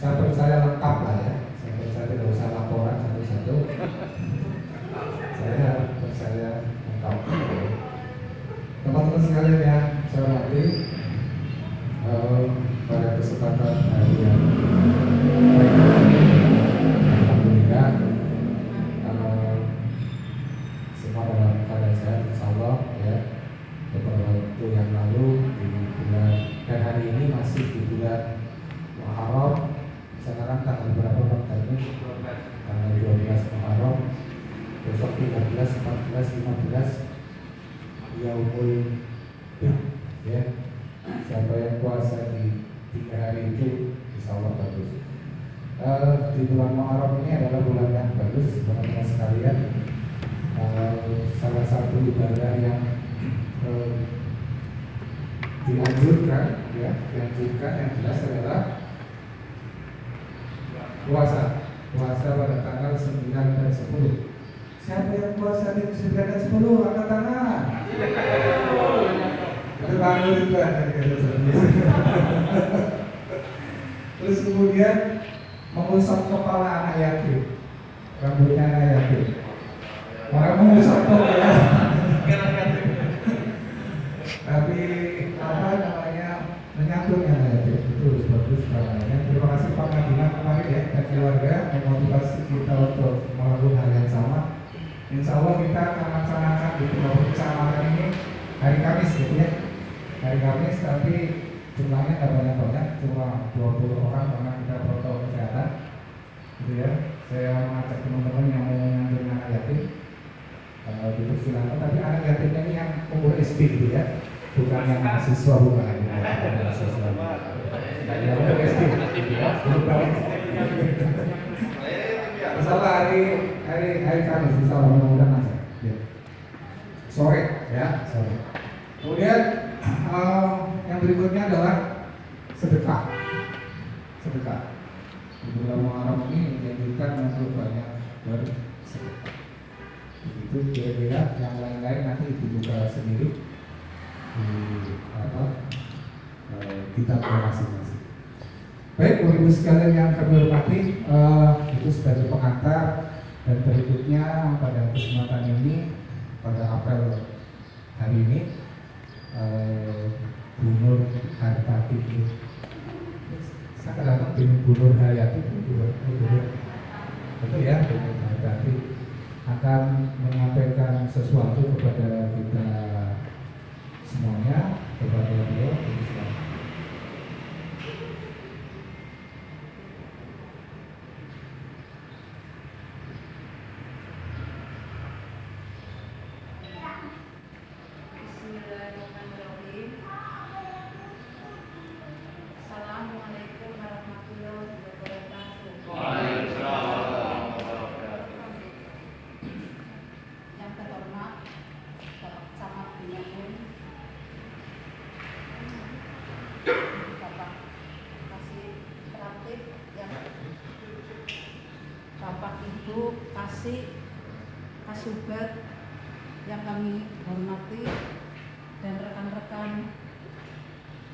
Saya percaya lengkap lah ya. Saya percaya tidak usah laporan satu-satu. Saya percaya lengkap. Teman-teman sekalian yang saya hormati, pada kesempatan hari yang baik ini, alhamdulillah semua dalam keadaan sehat, insyaallah ya. Beberapa waktu yang lalu di bulan dan hari ini masih di bulan Muharram. Sekarang tanggal berapa Pak tadi? Tanggal 12 Muharram. Besok 13, 14, 15 Yaumul Bid ya. Siapa yang puasa di 3 hari itu insyaallah bagus. Di bulan Muharram ini adalah bulan yang bagus teman-teman sekalian. Salah satu ibadah yang dianjurkan ya, yang jelas adalah puasa pada tanggal 9 dan 10. Siapa yang puasa di 9 dan 10 angkat tangan. Itu baru itu ada. Terus kemudian mengusap kepala anak yatim, rambutnya anak yatim. Orang mengusap ya. Tapi apa namanya menyatunya ya, itu bagus namanya. Terima kasih Pak Madinah kemarin ya dan keluarga memotivasi kita untuk melakukan hal yang sama. Insya Allah kita akan melaksanakan di beberapa kecamatan ini hari Kamis gitu ya. Hari Kamis tapi jumlahnya nggak banyak-banyak, cuma 20 orang karena kita protokol kesehatan gitu ya. Saya mengajak teman-teman yang mau mengambil anak yatim dipersilakan, tapi anak yatimnya ini yang umur SD gitu ya, bukan yang mahasiswa, bukan yang umur SD Insyaallah hari Kamis insyaallah mudah-mudahan aja ya. Sore ya, sore. Kemudian yang berikutnya adalah sedekah. Di bulan Muharram ini menjadikan untuk banyak bersedekah. Itu kira-kira yang lain-lain nanti dibuka sendiri di kitab masing-masing. Baik, Bapak Ibu sekalian yang kami hormati, itu sebagai pengantar dan berikutnya pada kesempatan ini pada apel hari ini Bu Nur Hayati, saya kadang dengan Bu Nur Hayati, betul ya, Bu Nur Hayati akan menyampaikan sesuatu kepada kita semuanya, kepada beliau. Bismillahirrahmanirrahim. Assalamualaikum warahmatullahi wabarakatuh. Waalaikumsalam. Yang terhormat Bapak Camat Binyamin, Bapak Kasih Pratik, yang Bapak Ibu Kasih Kasubat yang kami hormati, dan rekan-rekan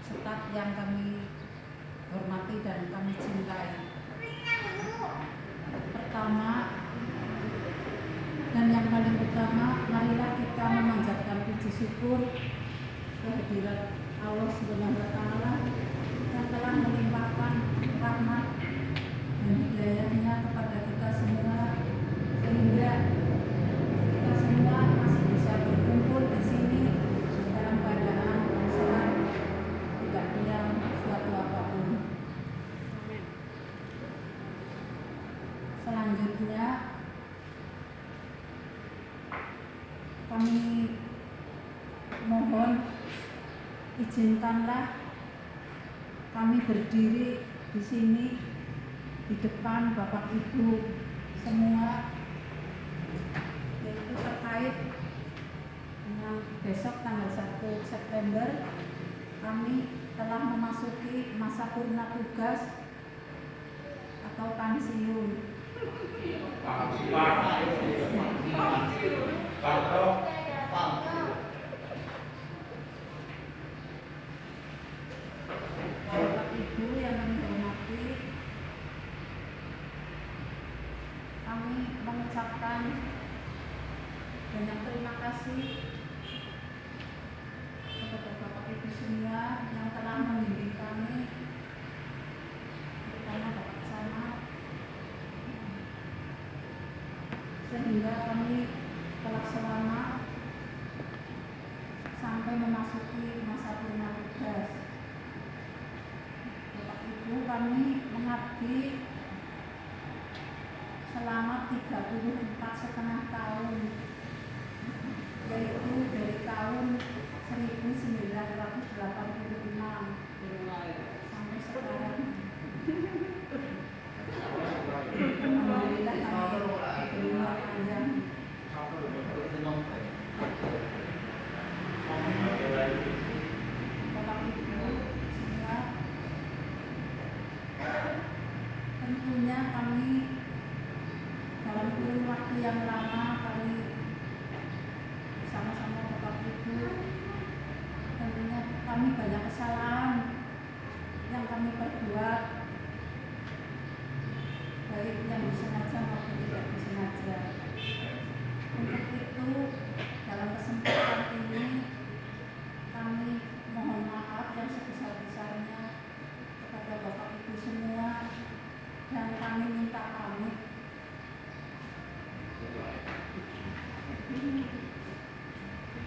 staf yang kami hormati dan kami cintai. Pertama dan yang paling utama, marilah kita memanjatkan puji syukur kehadirat Allah Subhanahu wa Ta'ala yang telah melimpahkan rahmat dan hidayahnya kepada kita semua, sehingga kita semua masih bisa berkumpul di sini dalam keadaan sehat, tidak hilang suatu apapun. Selanjutnya kami mohon izinkanlah kami berdiri di sini di depan Bapak Ibu semua, yaitu terkait dengan besok tanggal 1 September kami telah memasuki masa purna tugas atau pensiun. Bapak Ibu yang kami hormati, kasih kepada Bapak Ibu semua yang telah membimbing kami, terutama Bapak Camat, sehingga kami telah selamat sampai memasuki masa purna tugas. Bapak Ibu, kami mengabdi selama 34,5 tahun, yaitu dari tahun 1986 sampai sekarang. Alhamdulillah kami diberi umur panjang. Bapak Ibu semua, tentunya kami dalam kurun waktu yang lama kami sama-sama Bapak Ibu, tentunya kami banyak kesalahan yang kami perbuat, baik yang disengaja maupun tidak disengaja. Untuk itu, dalam kesempatan ini kami mohon maaf yang sebesar-besarnya kepada Bapak Ibu semua, dan kami minta pamit.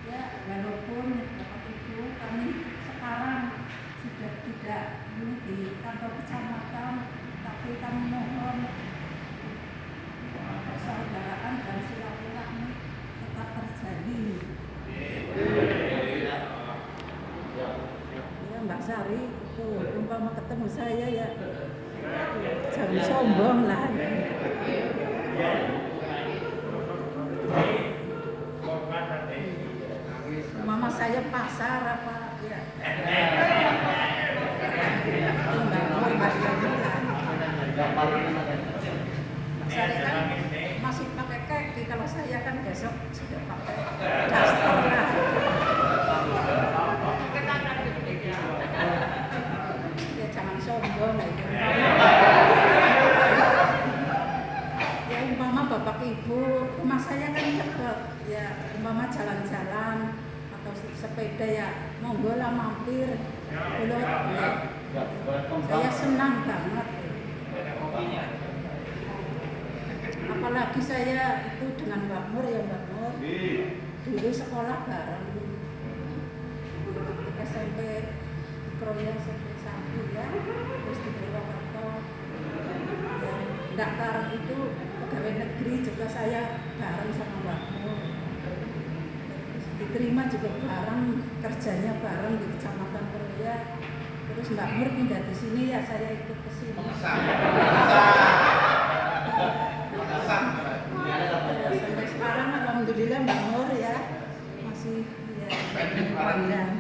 Ya, walaupun Bapak Ibu kami sekarang sudah tidak ini di kantor kecamatan, tapi kami mohon persaudaraan dan silaturahmi tetap terjadi. Ya Mbak Sari, umpama ketemu saya ya jangan sombong lah. Mama saya pasar apa ya? Saya kan masih pakai kaki, kalau saya kan besok sudah pakai daster lah. Ya jangan sombong lah itu. Ya umpama Bapak Ibu, rumah saya kan dekat, ya umpama jalan-jalan atau sepeda ya monggo lah mampir. Belum ya. Saya senang banget. Apalagi saya itu dengan Mbak Nur ya Mbak Nur. Dulu sekolah bareng. SMP Kroya SMP 1 ya. Terus di Purwokerto. Enggak bareng itu pegawai negeri juga saya bareng sama Mbak Nur. Diterima juga bareng, kerjanya bareng di Kecamatan Kroya. Terus Mbak Nur pindah di sini ya saya ikut ke sini. Sampai sekarang alhamdulillah Mbak Nur ya masih ya panjang.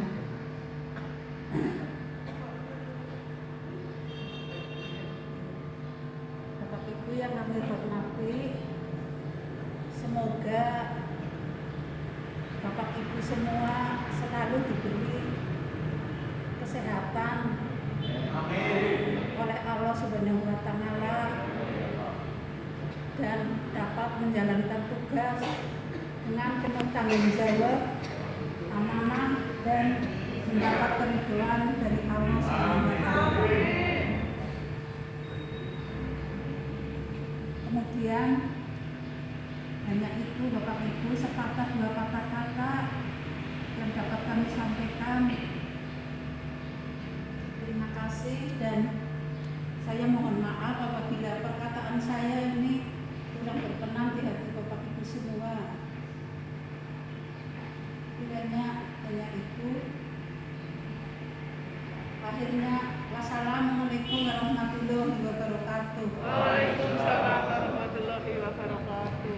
Bapak Ibu yang kami hormati, semoga Bapak Ibu semua selalu diberi kesehatan oleh Allah Subhanahu wa Ta'ala dan dapat menjalankan tugas dengan penuh tanggung jawab, amanah, dan mendapat keridhaan dari Allah Subhanahu wa Ta'ala. Kemudian hanya itu Bapak Ibu sepatah dua kata-kata yang dapat kami sampaikan. Terima kasih dan saya mohon maaf apabila perkataan saya ini kurang berkenan di hati Bapak Ibu semua. Kiranya hanya itu. Akhirnya, wassalamualaikum warahmatullahi wabarakatuh. Waalaikumsalam warahmatullahi wabarakatuh.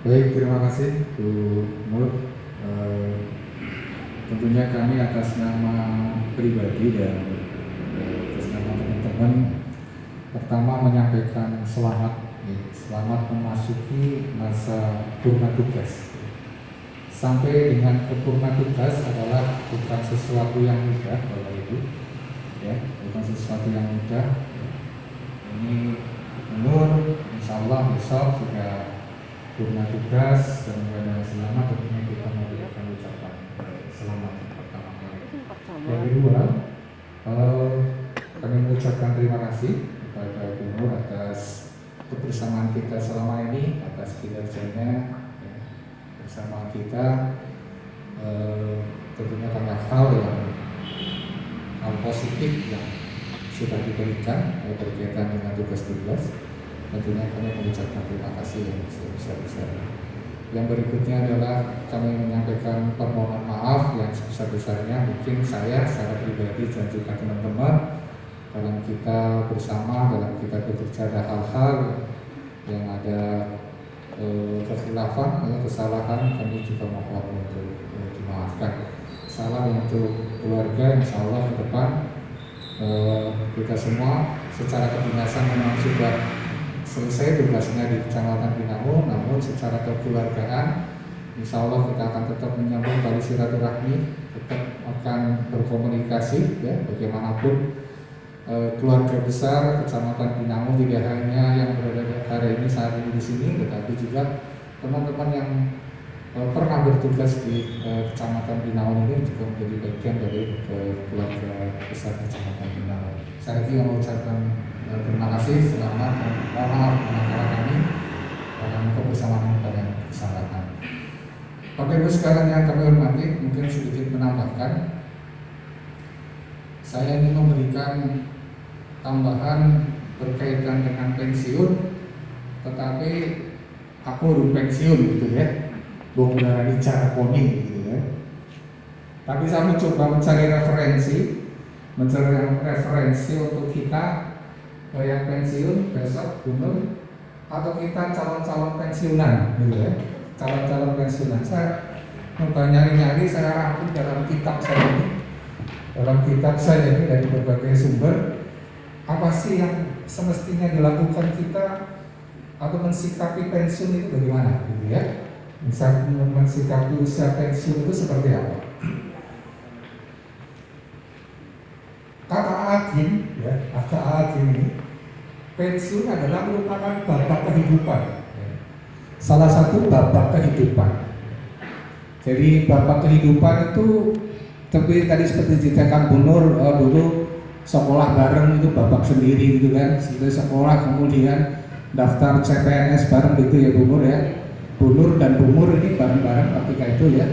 Baik, terima kasih Bu Nur. Tentunya kami atas nama pribadi dan atas nama teman-teman pertama menyampaikan selamat memasuki masa purna tugas. Sampai dengan purna tugas adalah bukan sesuatu yang mudah Bapak Ibu, ya, bukan sesuatu yang mudah. Ini Nur, insya Allah besok sudah purna tugas dan dengan selamat tentunya kita memberikan ucapan selamat pertama kali. Yang kedua, kami mengucapkan terima kasih kepada Bu Nur atas kebersamaan kita selama ini, atas kinerjanya ya, bersama kita. Tentunya banyak hal positif yang sudah diberikan berkaitan dengan tugas-tugas. Tentunya kami mengucapkan terima kasih yang sebesar-besarnya. Yang berikutnya adalah kami menyampaikan permohonan maaf yang sebesar-besarnya. Mungkin saya secara pribadi dan juga teman-teman dalam kita bersama, dalam kita bekerja ada hal-hal yang ada kekhilafan, kesalahan, kami juga mohon untuk dimaafkan. Salam untuk keluarga, insya Allah ke depan kita semua secara kedinasan memang sudah selesai tugasnya di Kecamatan Binangun, namun secara kekeluargaan insya Allah kita akan tetap menyambung tali silaturahmi, tetap akan berkomunikasi ya, bagaimanapun keluarga besar Kecamatan Binangun tidak hanya yang berada hari ini saat ini di sini, tetapi juga teman-teman yang pernah bertugas di Kecamatan Binangun ini juga menjadi bagian dari keluarga besar Kecamatan Binangun. Saya lagi mengucapkan terima kasih, selamat dan maaf antara kami dalam kebersamaan pada kesempatan. Bapak Ibu sekalian yang kami hormati, mungkin sedikit menambahkan, saya ingin memberikan tambahan berkaitan dengan pensiun, tetapi aku belum pensiun gitu ya, belum benar bicara poni gitu ya. Tapi saya mencoba mencari referensi untuk kita yang pensiun besok Gunung, atau kita calon-calon pensiunan gitu ya, calon-calon pensiunan. Saya coba nyari-nyari, saya rangkum dalam kitab saya ini. Dalam kitab saya ini dari berbagai sumber, apa sih yang semestinya dilakukan kita atau mensikapi pensiun itu bagaimana gitu ya. Misal mensikapi usia pensiun itu seperti apa? Kata Agim ya, kata Agim ini, pensiun adalah merupakan babak kehidupan. Salah satu babak kehidupan. Jadi babak kehidupan itu, tapi tadi seperti ceritakan Bu Nur, dulu sekolah bareng itu babak sendiri gitu kan, setelah sekolah kemudian daftar CPNS bareng gitu ya Bu Nur ya. Bu Nur dan Bu Mur ini bareng-bareng ketika itu ya,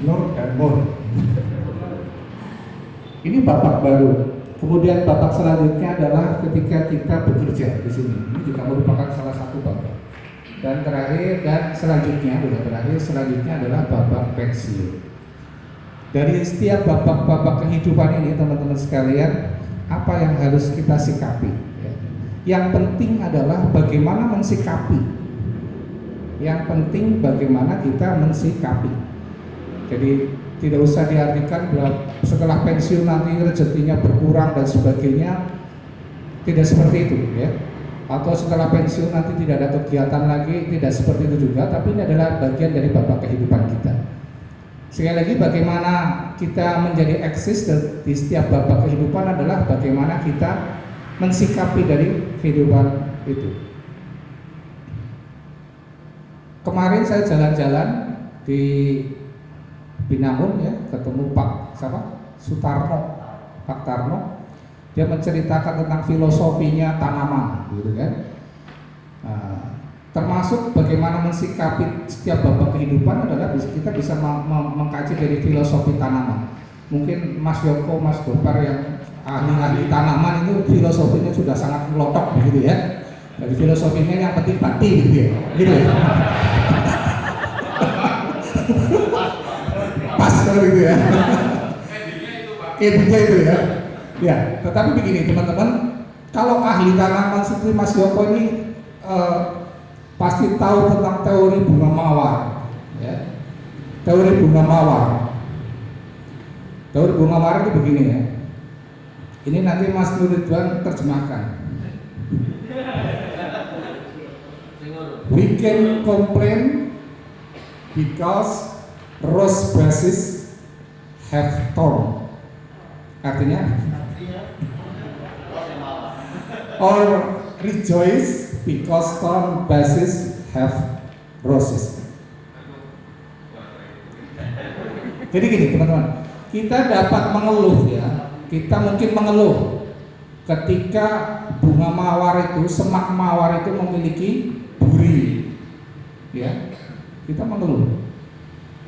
Nur dan Mur. Ini babak baru. Kemudian babak selanjutnya adalah ketika kita bekerja di sini. Ini juga merupakan salah satu babak. Dan terakhir dan selanjutnya adalah babak pensiun. Dari setiap babak-babak kehidupan ini teman-teman sekalian, apa yang harus kita sikapi? Yang penting adalah bagaimana mensikapi. Yang penting bagaimana kita mensikapi. Jadi tidak usah diartikan bahwa setelah pensiun nanti rezekinya berkurang dan sebagainya. Tidak seperti itu ya. Atau setelah pensiun nanti tidak ada kegiatan lagi, tidak seperti itu juga. Tapi ini adalah bagian dari babak kehidupan kita. Sekali lagi, bagaimana kita menjadi eksis di setiap babak kehidupan adalah bagaimana kita mensikapi dari kehidupan itu. Kemarin saya jalan-jalan di Binangun ya, ketemu Pak Sutarno, Pak Tarno. Dia menceritakan tentang filosofinya tanaman, gitu kan. Termasuk bagaimana mensikapi setiap babak kehidupan adalah kita bisa mengkaji dari filosofi tanaman. Mungkin Mas Yoko, Mas Gopar yang ahli-ahli tanaman itu filosofinya sudah sangat melotok begitu ya. Dari filosofinya yang penting pati gitu ya. Gitu ya. Pas kalau gitu ya. Intinya itu ya. Ya, tetapi begini teman-teman, kalau ahli tanaman seperti Mas Yoko ini pasti tahu tentang teori bunga mawar, ya. Teori bunga mawar. Teori bunga mawar itu begini ya. Ini nanti Mas Nur Ridwan terjemahkan. We can complain because rose bushes have thorn. Artinya, or rejoice because stone vases have roses. Jadi gini teman-teman, kita dapat mengeluh ya, kita mungkin mengeluh ketika bunga mawar itu, semak mawar itu memiliki duri, ya, kita mengeluh.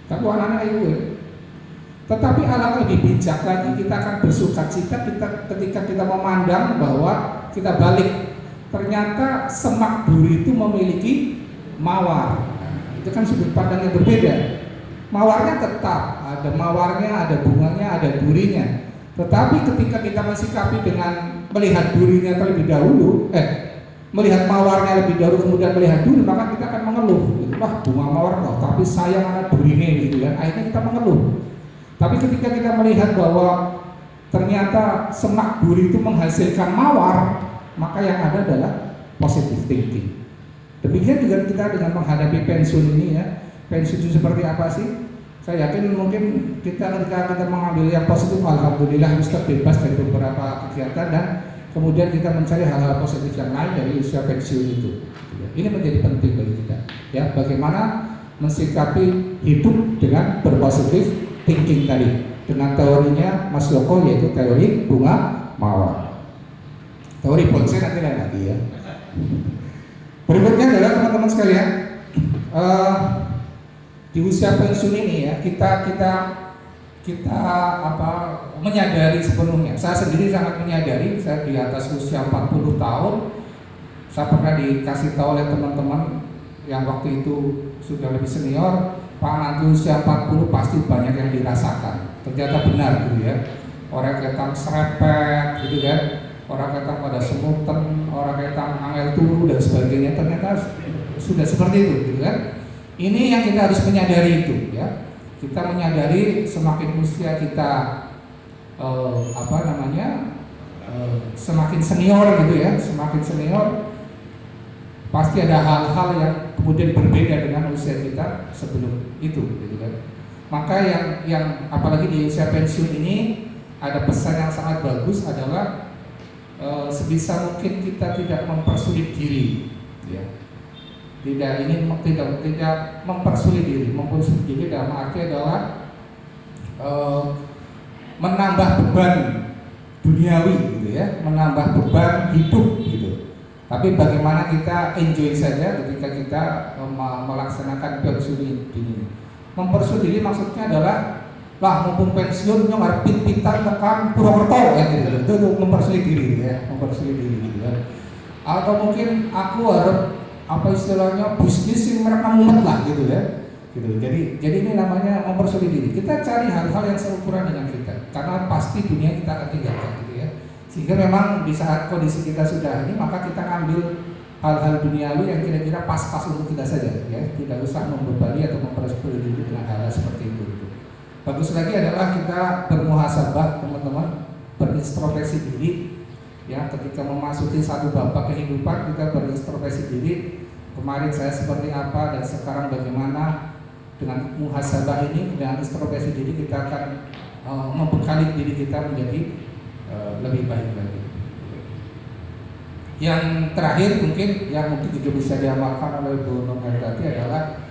Tapi anak-anak ibu ya. Tetapi alangkah lebih bijak lagi, kita akan bersukacita ketika kita memandang bahwa kita balik, ternyata semak duri itu memiliki mawar. Itu kan sudut pandang yang berbeda. Mawarnya tetap, ada mawarnya, ada bunganya, ada durinya. Tetapi ketika kita mensikapi dengan melihat durinya terlebih dahulu, melihat mawarnya lebih dahulu kemudian melihat duri, maka kita akan mengeluh. Wah, bunga mawar loh, tapi sayang anak durinya gitu kan. Akhirnya kita mengeluh. Tapi ketika kita melihat bahwa ternyata semak duri itu menghasilkan mawar, maka yang ada adalah positive thinking. Demikian juga kita dengan menghadapi pensiun ini ya. Pensiun itu seperti apa sih? Saya yakin mungkin kita ketika kita mengambil yang positif, alhamdulillah bisa terbebas dari beberapa kegiatan dan kemudian kita mencari hal-hal positif yang lain dari usia pensiun itu. Ini menjadi penting bagi kita. Ya, bagaimana mensikapi hidup dengan berpositif thinking tadi, dengan teorinya Mas Loko yaitu teori bunga mawar. Teori bonsai nanti lain lagi ya. Berikutnya adalah teman-teman sekalian, di usia pensiun ini ya kita menyadari sepenuhnya. Saya sendiri sangat menyadari, saya di atas usia 40 tahun, saya pernah dikasih tahu oleh teman-teman yang waktu itu sudah lebih senior, Pak, nanti usia 40 pasti banyak yang dirasakan. Ternyata benar gitu ya. Orang ketang serepet gitu kan, orang ketang pada semutan, orang ketang angel turu dan sebagainya, ternyata sudah seperti itu gitu kan. Ini yang kita harus menyadari itu ya. Kita menyadari semakin usia kita semakin senior gitu ya, semakin senior pasti ada hal-hal yang kemudian berbeda dengan usia kita sebelum itu gitu kan. Maka yang apalagi di usia pensiun ini ada pesan yang sangat bagus adalah sebisa mungkin kita tidak mempersulit diri ya. Tidak mempersulit diri dalam arti adalah menambah beban duniawi gitu ya, menambah beban hidup gitu. Tapi bagaimana kita enjoy saja ketika kita melaksanakan pensiun ini. Mempersulit diri maksudnya adalah mumpung pensiun nyong harus pit-pitan tekan Purwokerto ya gitu. Itu mempersulit diri ya, mempersulit diri gitu ya. Atau mungkin aku harus istilahnya bisnis yang mereka mumet lah gitu ya. Gitu. Jadi ini namanya mempersulit diri. Kita cari hal-hal yang seukuran dengan kita, karena pasti dunia kita akan tinggalkan gitu ya. Sehingga memang di saat kondisi kita sudah ini, maka kita ambil hal-hal duniawi yang kira-kira pas-pas untuk kita saja ya. Tidak usah membebani atau mempersulit diri dengan hal-hal seperti itu gitu. Bagus lagi adalah kita bermuhasabah teman-teman, berintrospeksi diri ya. Ketika memasuki satu babak kehidupan, kita berintrospeksi diri. Kemarin saya seperti apa dan sekarang bagaimana. Dengan muhasabah ini, dengan introspeksi diri, kita akan membekali diri kita menjadi lebih baik lagi. Yang terakhir mungkin yang juga bisa diamalkan oleh Bu Nungan tadi adalah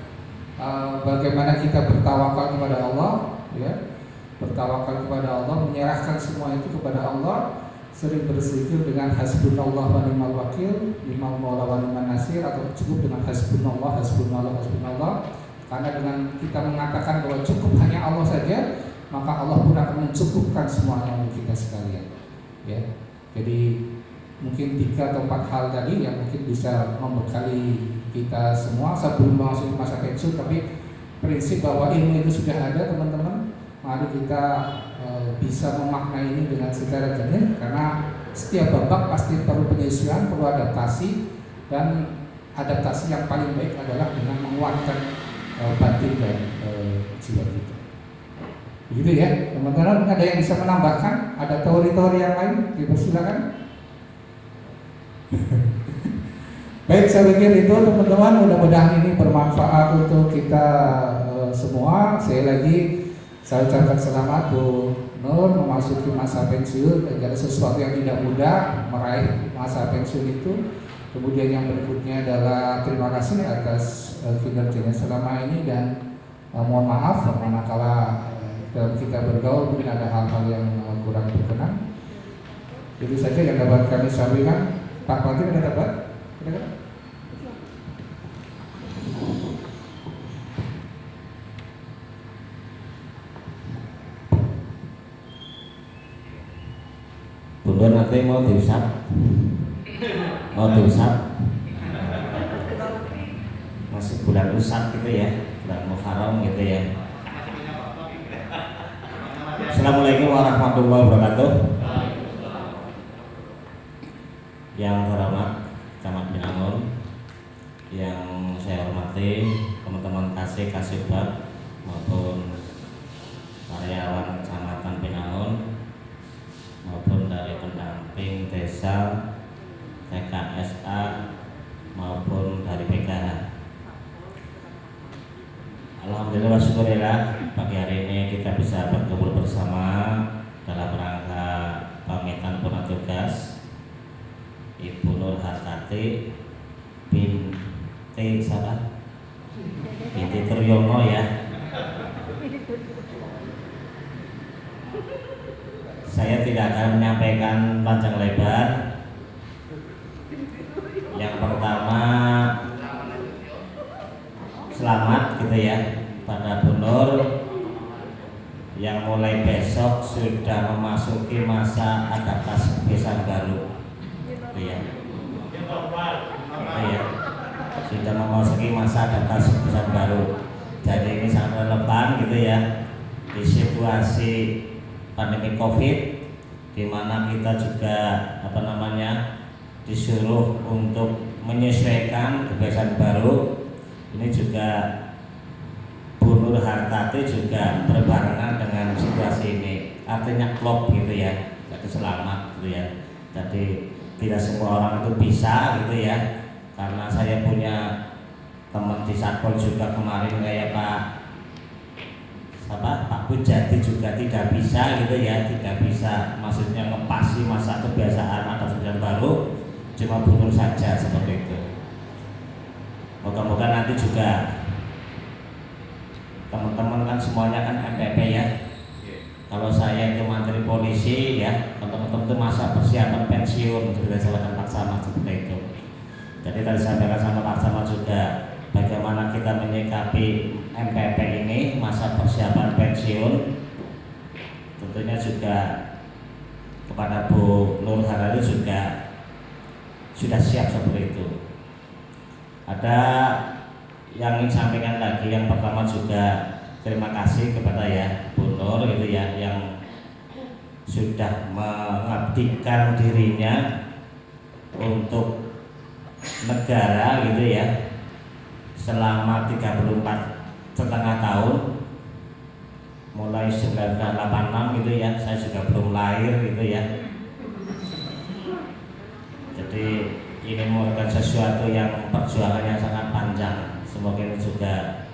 bagaimana kita bertawakal kepada Allah ya. Bertawakal kepada Allah, menyerahkan semua itu kepada Allah, sering berzikir dengan hasbunallah wa ni'mal wakil, ni'mal maula wa ni'man nasir, atau cukup dengan hasbunallah, hasbunallah, hasbunallah. Karena dengan kita mengatakan bahwa cukup hanya Allah saja, maka Allah pun akan mencukupkan semuanya untuk kita sekalian. Ya, jadi mungkin 3 atau 4 hal tadi yang mungkin bisa membekali kita semua sebelum masuk masa pensiun. Tapi prinsip bahwa ilmu itu sudah ada teman-teman. Mari kita bisa memaknai ini dengan secara jernih, karena setiap babak pasti perlu penyesuaian, perlu adaptasi, dan adaptasi yang paling baik adalah dengan menguatkan batin dan jiwa kita. Begitu ya teman-teman. Ada yang bisa menambahkan? Ada teori-teori yang lain? Dipersilakan. Baik, saya pikir itu teman-teman, mudah-mudahan ini bermanfaat untuk kita semua. Saya ucapkan selamat Bu Nur memasuki masa pensiun. Ada sesuatu yang tidak mudah meraih masa pensiun itu. Kemudian yang berikutnya adalah terima kasih atas kinerjanya selama ini dan mohon maaf manakala dalam kita bergaul mungkin ada hal-hal yang kurang berkenan. Itu saja yang dapat kami sampaikan. Pak Patri ada dapat? Bunda nanti mau diusap, masih bulan usap gitu ya, bulan Muharram gitu ya. Assalamualaikum warahmatullahi wabarakatuh. Yang terhormat Camat Binangun, yang saya hormati teman-teman Kasubag maupun karyawan Kecamatan Binangun maupun dari pendamping desa, TKSA maupun dari PKH. Alhamdulillah syukurillah pagi hari ini kita bisa berkumpul bersama dalam rangka pamitan purna tugas Ibu Nur Hartati binti siapa? Binti Turyono ya. Saya tidak akan menyampaikan panjang lebar. Yang pertama, selamat gitu ya pada Bu Nur yang mulai besok sudah memasuki masa adaptasi kebiasaan baru. Gitu ya. Ya. Sudah memasuki masa adaptasi kebiasaan baru. Jadi ini sangat relevan gitu ya di situasi pandemi COVID, di mana kita juga disuruh untuk menyesuaikan kebiasaan baru. Ini juga Bu Nur Hartati juga berbarengan dengan situasi ini, artinya klop gitu ya, jadi selamat gitu ya. Jadi tidak semua orang itu bisa gitu ya, karena saya punya teman di Satpol juga kemarin kayak Pak Bujati juga tidak bisa gitu ya, tidak bisa maksudnya ngepasi masa kebiasaan atau kebiasaan baru, cuma Bu Nur saja seperti itu. Moga-moga nanti juga teman-teman kan semuanya kan MPP ya. Kalau saya itu mantri polisi ya, teman-teman itu masa persiapan pensiun sudah silakan Pak Sama seperti itu. Jadi tadi saya sampaikan sama Pak Sama juga bagaimana kita menyikapi MPP ini masa persiapan pensiun. Tentunya juga kepada Bu Nur Hartati juga sudah siap seperti itu. Ada yang ingin sampaikan lagi, yang pertama juga terima kasih kepada ya Bu Nur gitu ya, yang sudah mengabdikan dirinya untuk negara gitu ya selama 34,5 tahun, mulai 1986 gitu ya, saya juga belum lahir gitu ya. Jadi ini merupakan sesuatu yang perjuangannya sangat panjang. Semoga ini juga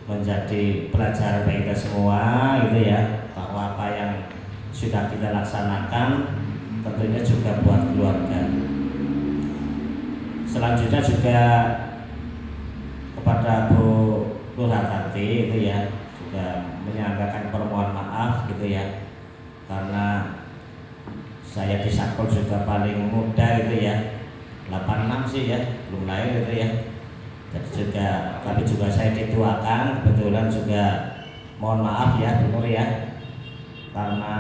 menjadi pelajaran bagi kita semua gitu ya, bahwa apa yang sudah kita laksanakan tentunya juga buat keluarga. Selanjutnya juga kepada Bu Nur Hartati itu ya, juga menyampaikan permohonan maaf gitu ya, karena saya di Satpol juga paling muda gitu ya, 86 sih ya, belum lahir gitu ya. Jadi juga, tapi juga saya dituakan, kebetulan juga mohon maaf ya Bu Nur ya, karena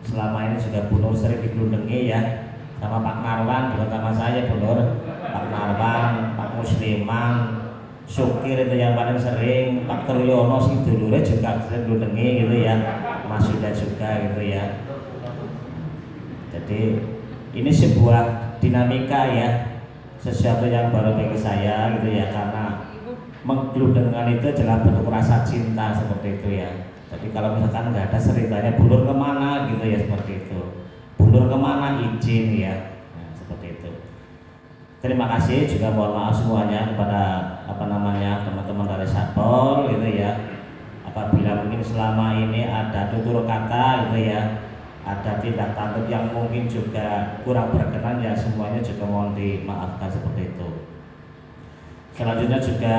selama ini juga Bu Nur sering digelundengi ya sama Pak Marwan, bukan sama saya Bu Nur, Pak Marwan, Pak Musliman, Sukir itu yang paling sering, Pak Turyono sih dulurnya juga sering digelundengi gitu ya, Mas Yuda juga gitu ya. Jadi ini sebuah dinamika ya, sesuatu yang baru bagi saya gitu ya, karena menggelundengkan itu adalah bentuk rasa cinta seperti itu ya. Jadi kalau misalkan nggak ada ceritanya Bu Nur kemana gitu ya, seperti itu. Bu Nur kemana izin ya, nah, seperti itu. Terima kasih juga, mohon maaf semuanya kepada teman-teman dari Satpol gitu ya. Apabila mungkin selama ini ada tutur kata gitu ya ada tindak tanduk yang mungkin juga kurang berkenan, ya semuanya juga mohon dimaafkan seperti itu. Selanjutnya juga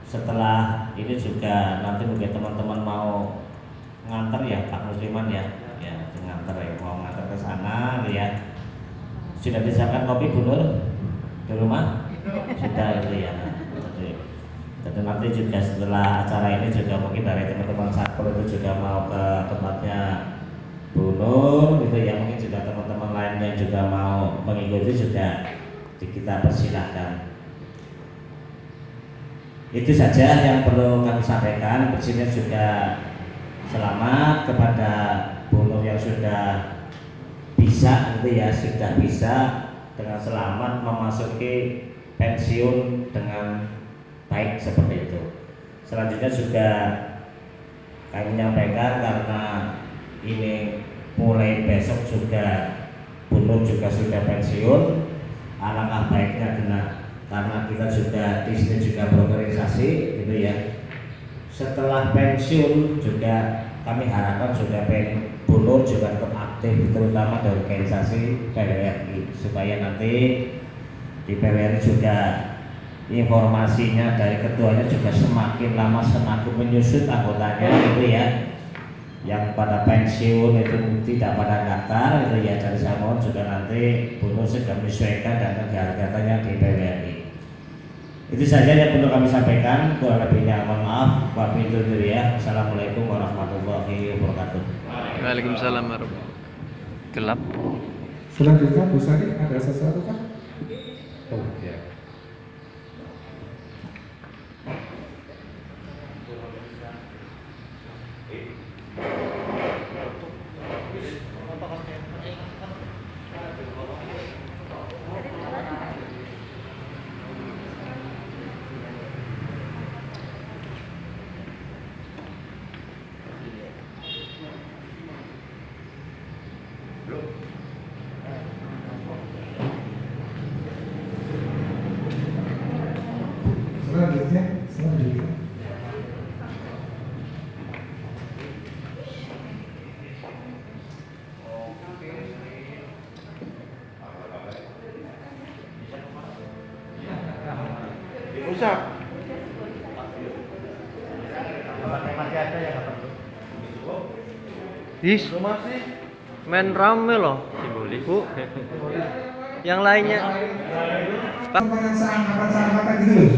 setelah ini juga nanti mungkin teman-teman mau nganter ya Pak Musliman ya nganter ya, mau nganter ke sana ya. Sudah disiapkan kopi Bu Nur di rumah? Sudah itu ya. Jadi nanti juga setelah acara ini juga mungkin dari teman-teman Satpol itu juga mau ke tempatnya Bu Nur gitu ya, mungkin juga teman-teman lainnya juga mau mengikuti juga kita persilahkan. Itu saja yang perlu kami sampaikan. Di sini juga selamat kepada Bu Nur yang sudah bisa gitu ya, sudah bisa dengan selamat memasuki pensiun dengan baik seperti itu. Selanjutnya juga kami menyampaikan karena ini mulai besok juga Bu Nur juga sudah pensiun, alangkah baiknya karena kita juga di sini juga berorganisasi gitu ya. Setelah pensiun juga kami harapkan juga Bu Nur juga tetap aktif terutama dari organisasi PWRI supaya nanti di PWRI juga informasinya dari ketuanya juga semakin lama semakin menyusut anggotanya gitu ya. Yang pada pensiun itu tidak pada daftar itu ya, dari saya mohon juga nanti Bu Nur sudah menyesuaikan dengan kegiatannya di PWRI. Itu saja yang perlu kami sampaikan. Kurang lebihnya mohon maaf. Wabillahi taufiq ya. Assalamualaikum warahmatullahi wabarakatuh. Waalaikumsalam warahmatullahi wabarakatuh. Gelap. Selanjutnya Bu Sari ada sesuatu kan? Oh ya. Selanjutnya. Rusak. Is, main rame loh. Bu. Yang lainnya. Yang seangkatan gitu loh.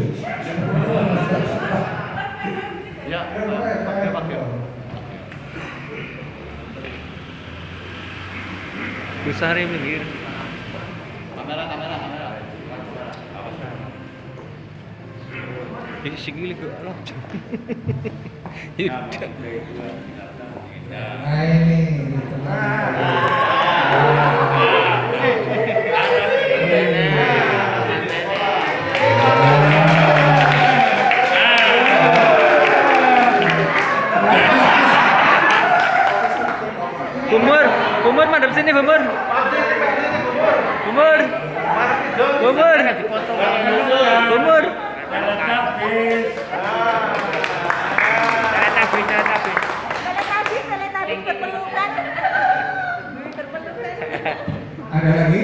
Ya, pakai. Bu Sari minggir. Kamera. Ih, sigili ke Allah. Nah ini Bumur madep sini Bumur. ada lagi?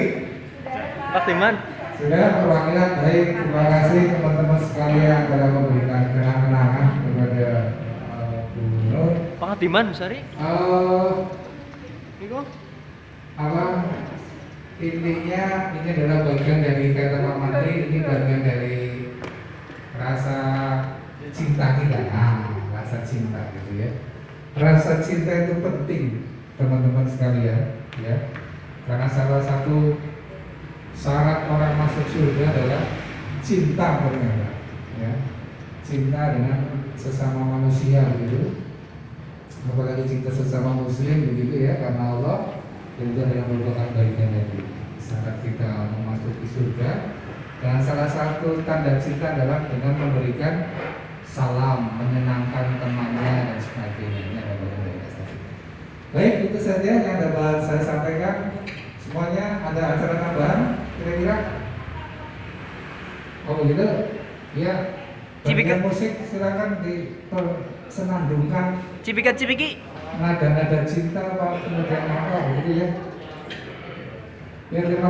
Pak Timan. Sudah perwakilan, baik, terima kasih teman-teman sekalian telah memberikan kenang-kenangan kepada Bu Nur. Pak Timan Sari. Apa intinya ini adalah bagian dari kata Pak Menteri, ini bagian dari rasa cinta kita, rasa cinta gitu ya. Rasa cinta itu penting teman-teman sekalian ya, karena salah satu syarat orang masuk surga adalah cinta ternyata ya, cinta dengan sesama manusia gitu, apalagi cinta sesama muslim begitu ya, karena Allah. Itu adalah merupakan bagian dari syarat kita memasuki surga. Dan salah satu tanda cinta adalah dengan memberikan salam, menyenangkan temannya dan sebagainya. Ini adalah bagian dari rasa cinta. Baik, itu saja yang dapat saya sampaikan. Semuanya ada acara tambahan kira-kira? Oh begitu? Ya. Bagian musik silakan dipersenandungkan. Cipiki. nada-nada cinta apa kemudian apa gitu ya. Ya terima